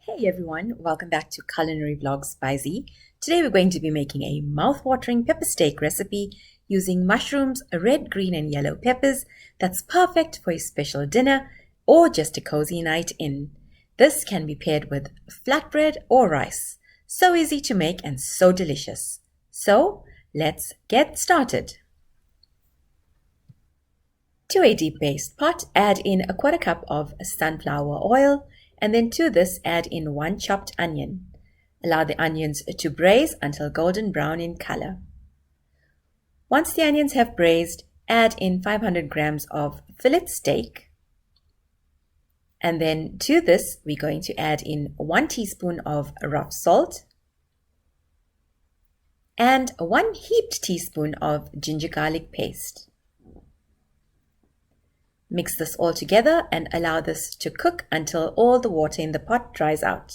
Hey everyone, welcome back to Culinary Vlogs by Z. Today we're going to be making a mouth-watering pepper steak recipe using mushrooms, red, green and yellow peppers that's perfect for a special dinner or just a cozy night in. This can be paired with flatbread or rice. So easy to make and so delicious. So let's get started. To a deep based pot, add in a quarter cup of sunflower oil, and then to this add in 1 chopped onion. Allow the onions to braise until golden brown in color. Once the onions have braised, add in 500 grams of fillet steak. And then to this, we're going to add in 1 teaspoon of rough salt and 1 heaped teaspoon of ginger garlic paste. Mix this all together and allow this to cook until all the water in the pot dries out.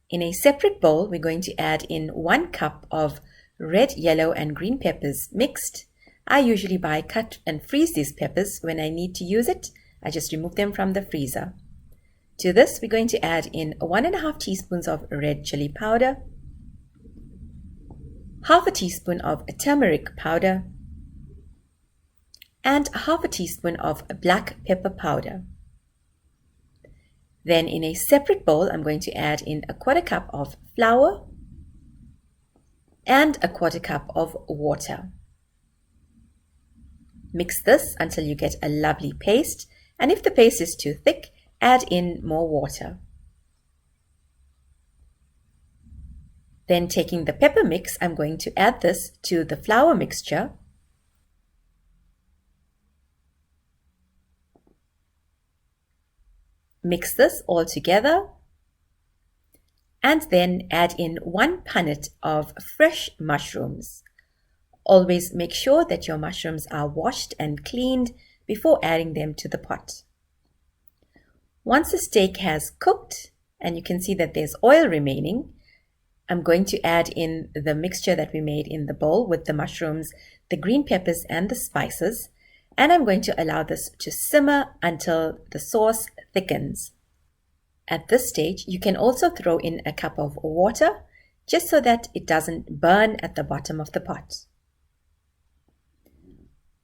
In a separate bowl, we're going to add in 1 cup of red, yellow and green peppers mixed. I usually buy cut and freeze these peppers. When I need to use it, I just remove them from the freezer. To this, we're going to add in 1.5 teaspoons of red chili powder, half a teaspoon of turmeric powder, and half a teaspoon of black pepper powder. Then in a separate bowl, I'm going to add in a quarter cup of flour and a quarter cup of water. Mix this until you get a lovely paste, and if the paste is too thick, add in more water. Then taking the pepper mix, I'm going to add this to the flour mixture. Mix this all together and then add in 1 punnet of fresh mushrooms. Always make sure that your mushrooms are washed and cleaned before adding them to the pot. Once the steak has cooked and you can see that there's oil remaining, I'm going to add in the mixture that we made in the bowl with the mushrooms, the green peppers and the spices. And I'm going to allow this to simmer until the sauce thickens. At this stage, you can also throw in a cup of water just so that it doesn't burn at the bottom of the pot.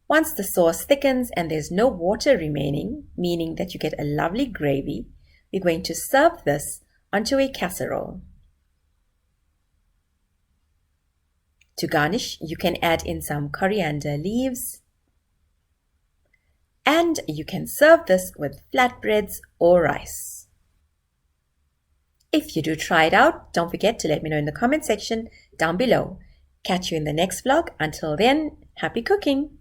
Once the sauce thickens and there's no water remaining, meaning that you get a lovely gravy, we're going to serve this onto a casserole. To garnish, you can add in some coriander leaves, and you can serve this with flatbreads or rice. If you do try it out, don't forget to let me know in the comment section down below. Catch you in the next vlog. Until then, happy cooking!